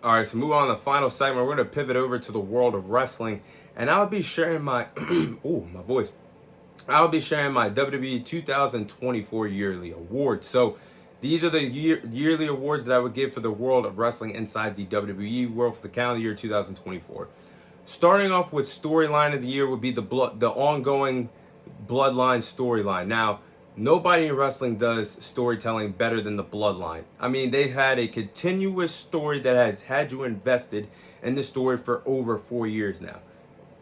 All right, so move on to the final segment. We're going to pivot over to the world of wrestling, and I'll be sharing my my voice. I'll be sharing my WWE 2024 yearly awards. So these are the yearly awards that I would give for the world of wrestling inside the WWE world for the calendar year 2024. Starting off with storyline of the year would be the ongoing Bloodline storyline. Now, nobody in wrestling does storytelling better than the Bloodline. I mean, they've had a continuous story that has had you invested in the story for over 4 years now.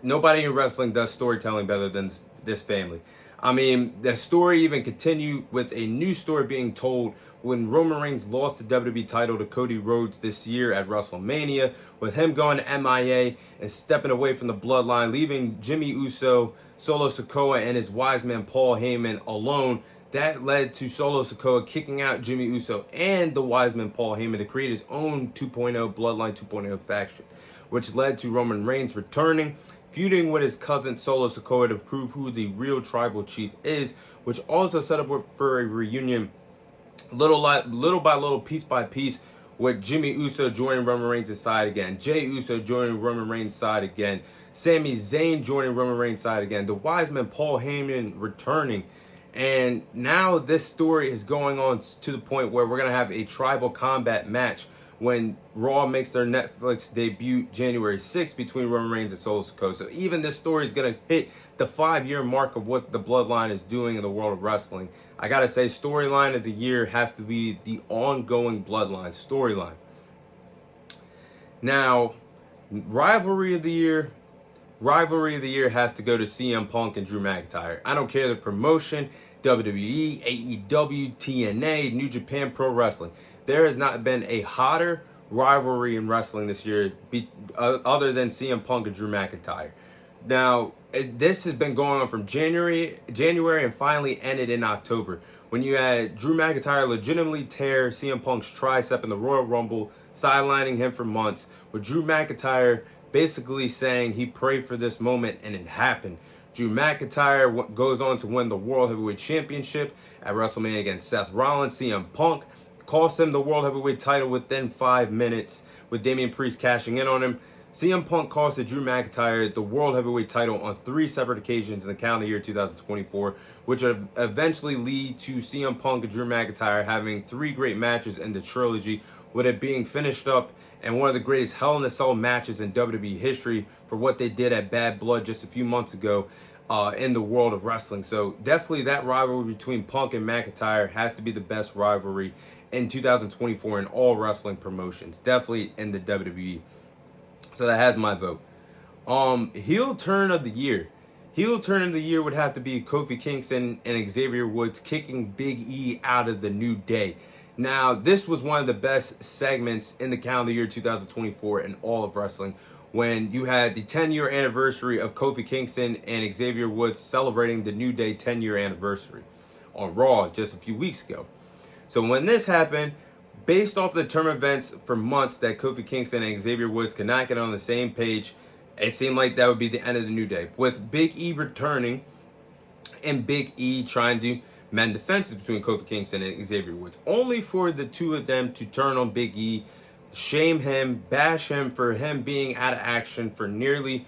Nobody in wrestling does storytelling better than this family. I mean, the story even continued with a new story being told when Roman Reigns lost the WWE title to Cody Rhodes this year at WrestleMania, with him going to MIA and stepping away from the bloodline, leaving Jimmy Uso, Solo Sikoa, and his wise man Paul Heyman alone. That led to Solo Sikoa kicking out Jimmy Uso and the wise man Paul Heyman to create his own 2.0 Bloodline 2.0 faction, which led to Roman Reigns returning, feuding with his cousin Solo Sikoa to prove who the real tribal chief is, which also set up for a reunion little by little, piece by piece, with Jimmy Uso joining Roman Reigns' side again, Jey Uso joining Roman Reigns' side again, Sami Zayn joining Roman Reigns' side again, the wise man Paul Heyman returning. And now this story is going on to the point where we're going to have a tribal combat match when Raw makes their Netflix debut January 6th between Roman Reigns and Solo Sikoa. So even this story is going to hit the 5-year mark of what the Bloodline is doing in the world of wrestling. I got to say, storyline of the year has to be the ongoing Bloodline storyline. Now, rivalry of the year has to go to CM Punk and Drew McIntyre. I don't care the promotion, WWE, AEW, TNA, New Japan Pro Wrestling. There has not been a hotter rivalry in wrestling this year other than CM Punk and Drew McIntyre. Now, this has been going on from January and finally ended in October, when you had Drew McIntyre legitimately tear CM Punk's tricep in the Royal Rumble, sidelining him for months, with Drew McIntyre basically saying he prayed for this moment and it happened. Drew McIntyre goes on to win the World Heavyweight Championship at WrestleMania against Seth Rollins. CM Punk cost him the World Heavyweight title within 5 minutes, with Damian Priest cashing in on him. CM Punk costed Drew McIntyre the World Heavyweight title on 3 separate occasions in the calendar year 2024, which would eventually lead to CM Punk and Drew McIntyre having 3 great matches in the trilogy, with it being finished up and one of the greatest Hell in a Cell matches in WWE history for what they did at Bad Blood just a few months ago in the world of wrestling. So definitely that rivalry between Punk and McIntyre has to be the best rivalry in 2024 in all wrestling promotions. Definitely in the WWE. So that has my vote. Heel turn of the year. Heel turn of the year would have to be Kofi Kingston and Xavier Woods kicking Big E out of the New Day. Now, this was one of the best segments in the calendar year 2024 in all of wrestling, when you had the 10-year anniversary of Kofi Kingston and Xavier Woods celebrating the New Day 10-year anniversary on Raw just a few weeks ago. So when this happened, based off the term events for months that Kofi Kingston and Xavier Woods could not get on the same page, it seemed like that would be the end of the New Day. With Big E returning and Big E trying to mend the fences between Kofi Kingston and Xavier Woods, only for the two of them to turn on Big E, shame him, bash him for him being out of action for nearly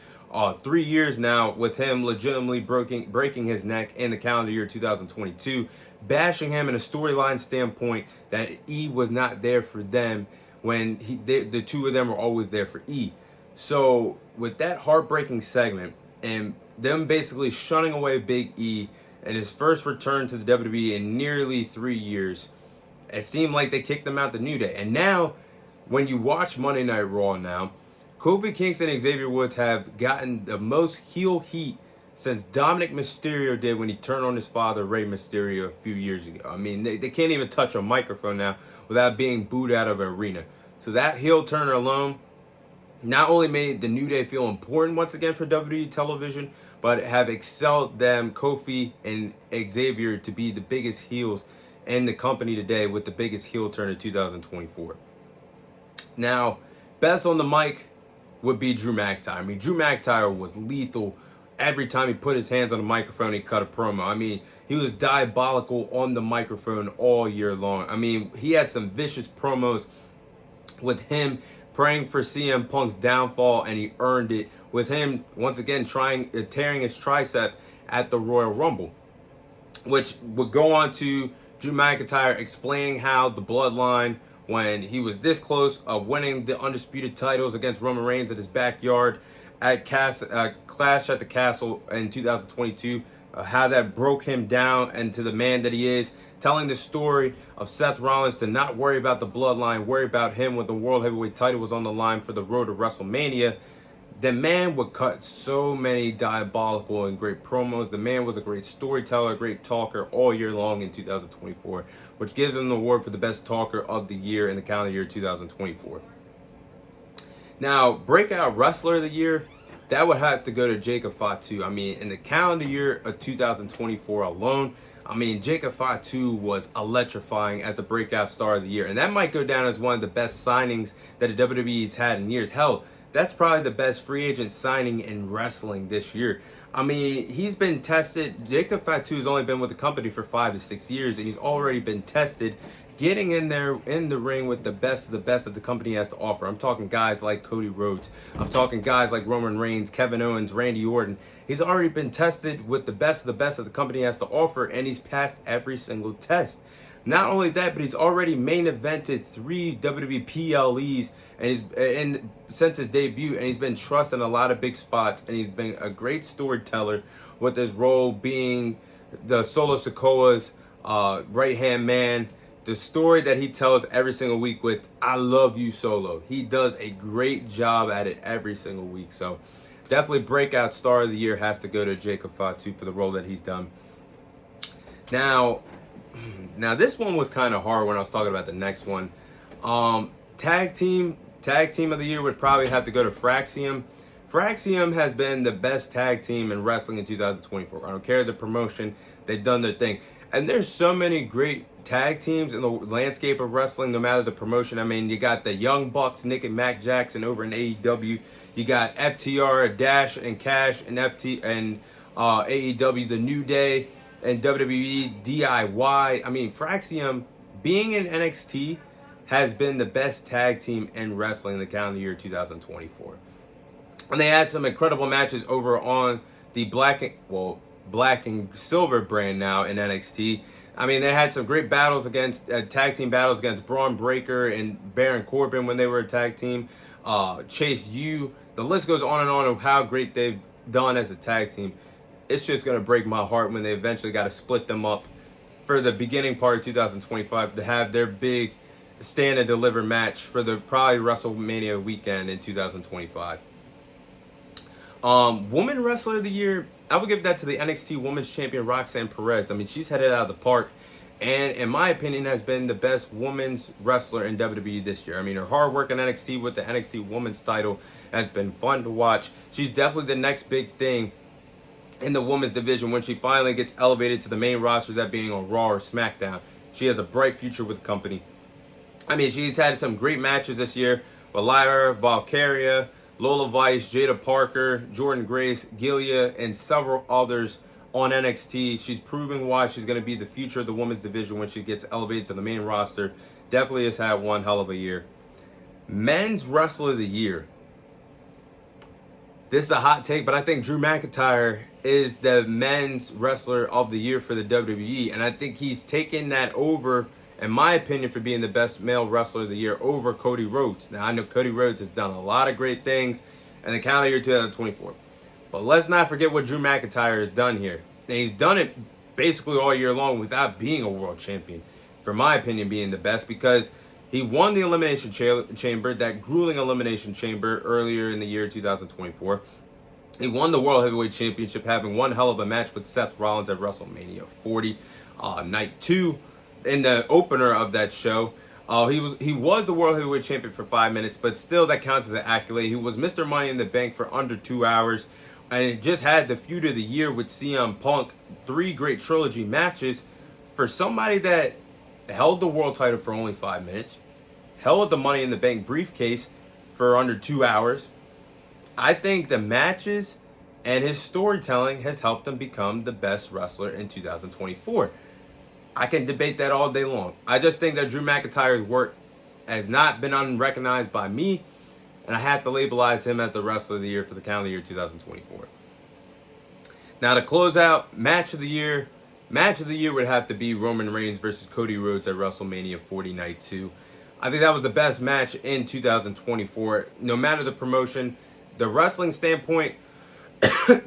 3 years now, with him legitimately breaking his neck in the calendar year 2022, bashing him in a storyline standpoint that E was not there for them when the two of them were always there for E. So with that heartbreaking segment and them basically shunning away Big E and his first return to the WWE in nearly 3 years, it seemed like they kicked him out the New Day. And now, when you watch Monday Night Raw now, Kofi Kingston and Xavier Woods have gotten the most heel heat since Dominic Mysterio did when he turned on his father, Rey Mysterio, a few years ago. I mean, they can't even touch a microphone now without being booed out of an arena. So that heel turn alone not only made the New Day feel important once again for WWE television, but have excelled them, Kofi and Xavier, to be the biggest heels in the company today, with the biggest heel turn of 2024. Now, best on the mic would be Drew McIntyre. I mean, Drew McIntyre was lethal. Every time he put his hands on the microphone, he cut a promo. I mean, he was diabolical on the microphone all year long. I mean, he had some vicious promos with him praying for CM Punk's downfall, and he earned it with him once again tearing his tricep at the Royal Rumble, which would go on to Drew McIntyre explaining how the Bloodline, when he was this close of winning the undisputed titles against Roman Reigns at his backyard at Clash at the Castle in 2022, how that broke him down into the man that he is, telling the story of Seth Rollins to not worry about the Bloodline, worry about him when the World Heavyweight title was on the line for the road to WrestleMania. The man would cut so many diabolical and great promos. The man was a great storyteller, a great talker all year long in 2024, which gives him the award for the best talker of the year in the calendar year 2024. Now, breakout wrestler of the year, that would have to go to Jacob Fatu. I mean, in the calendar year of 2024 alone, I mean, Jacob Fatu was electrifying as the breakout star of the year. And that might go down as one of the best signings that the WWE's had in years. Hell, that's probably the best free agent signing in wrestling this year. I mean, he's been tested. Jacob Fatu has only been with the company for 5 to 6 years, and he's already been tested getting in there in the ring with the best of the best that the company has to offer. I'm talking guys like Cody Rhodes. I'm talking guys like Roman Reigns, Kevin Owens, Randy Orton. He's already been tested with the best of the best that the company has to offer, and he's passed every single test. Not only that, but he's already main evented 3 WWE PLEs since his debut, and he's been trusted in a lot of big spots, and he's been a great storyteller with his role being the Solo Sikoa's right-hand man. The story that he tells every single week with "I love you, Solo." He does a great job at it every single week. So definitely breakout star of the year has to go to Jacob Fatu for the role that he's done. Now this one was kind of hard when I was talking about the next one. Tag team of the year would probably have to go to Fraxium. Fraxium has been the best tag team in wrestling in 2024. I don't care the promotion, they've done their thing. And there's so many great tag teams in the landscape of wrestling, no matter the promotion. I mean, you got the Young Bucks, Nick and Mac Jackson over in AEW. You got FTR, Dash and Cash and AEW, The New Day, and WWE, DIY. I mean, Fraxium being in NXT has been the best tag team in wrestling in the calendar year 2024. And they had some incredible matches over on the Black and Silver brand now in NXT. I mean, they had some great battles against tag team battles against Braun Breaker and Baron Corbin when they were a tag team. Chase U. The list goes on and on of how great they've done as a tag team. It's just going to break my heart when they eventually got to split them up for the beginning part of 2025 to have their big stand and deliver match for the probably WrestleMania weekend in 2025. Woman Wrestler of the Year, I would give that to the NXT Women's Champion Roxanne Perez. I mean, she's headed out of the park, and in my opinion, has been the best women's wrestler in WWE this year. I mean, her hard work in NXT with the NXT Women's title has been fun to watch. She's definitely the next big thing in the women's division when she finally gets elevated to the main roster, that being on Raw or SmackDown. She has a bright future with the company. I mean, she's had some great matches this year with Lyra, Valkyria, Lola Vice, Jada Parker, Jordan Grace, Gilia, and several others on NXT. She's proving why she's going to be the future of the women's division when she gets elevated to the main roster. Definitely has had one hell of a year. Men's Wrestler of the Year. This is a hot take, but I think Drew McIntyre is the men's wrestler of the year for the WWE, and I think he's taken that over, in my opinion, for being the best male wrestler of the year over Cody Rhodes. Now, I know Cody Rhodes has done a lot of great things in the calendar year 2024, but let's not forget what Drew McIntyre has done here. And he's done it basically all year long without being a world champion, for my opinion, being the best, because he won the Elimination Chamber, that grueling Elimination Chamber earlier in the year 2024. He won the World Heavyweight Championship, having one hell of a match with Seth Rollins at WrestleMania 40, Night 2. In the opener of that show, he was the World Heavyweight Champion for 5 minutes, but still that counts as an accolade. He was Mr. Money in the Bank for under 2 hours, and just had the feud of the year with CM Punk. 3 great trilogy matches for somebody that held the world title for only 5 minutes, held the Money in the Bank briefcase for under 2 hours. I think the matches and his storytelling has helped him become the best wrestler in 2024. I can debate that all day long. I just think that Drew McIntyre's work has not been unrecognized by me, and I have to labelize him as the Wrestler of the Year for the calendar year 2024. Now, to close out, match of the year would have to be Roman Reigns versus Cody Rhodes at WrestleMania 40 Night 2. I think that was the best match in 2024. No matter the promotion, the wrestling standpoint,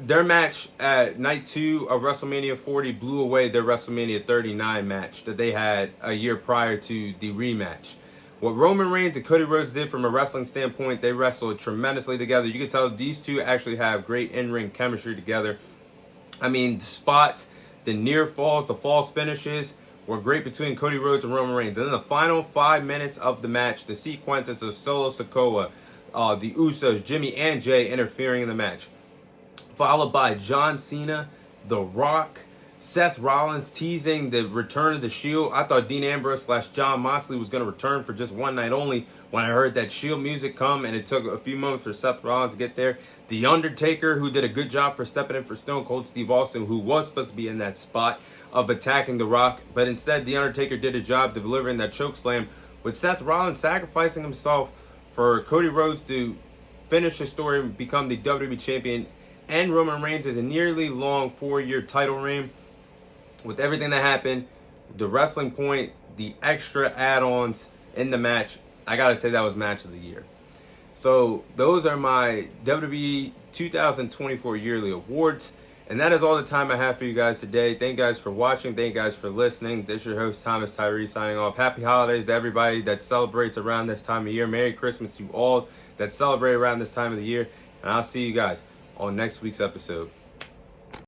their match at Night 2 of WrestleMania 40 blew away their WrestleMania 39 match that they had a year prior to the rematch. What Roman Reigns and Cody Rhodes did from a wrestling standpoint, they wrestled tremendously together. You can tell these two actually have great in-ring chemistry together. I mean, the spots, the near falls, the false finishes were great between Cody Rhodes and Roman Reigns. And then the final 5 minutes of the match, the sequences of Solo Sikoa, the Usos, Jimmy and Jay interfering in the match, followed by John Cena, The Rock, Seth Rollins teasing the return of the Shield. I thought Dean Ambrose / John Moxley was going to return for just one night only when I heard that Shield music come, and it took a few moments for Seth Rollins to get there. The Undertaker, who did a good job for stepping in for Stone Cold Steve Austin, who was supposed to be in that spot of attacking The Rock, but instead The Undertaker did a job delivering that chokeslam, with Seth Rollins sacrificing himself for Cody Rhodes to finish his story and become the WWE Champion, and Roman Reigns is a nearly long 4-year title reign. With everything that happened, the wrestling point, the extra add-ons in the match, I gotta say that was match of the year. So those are my WWE 2024 yearly awards. And that is all the time I have for you guys today. Thank you guys for watching. Thank you guys for listening. This is your host, Thomas Tyree, signing off. Happy holidays to everybody that celebrates around this time of year. Merry Christmas to all that celebrate around this time of the year. And I'll see you guys on next week's episode.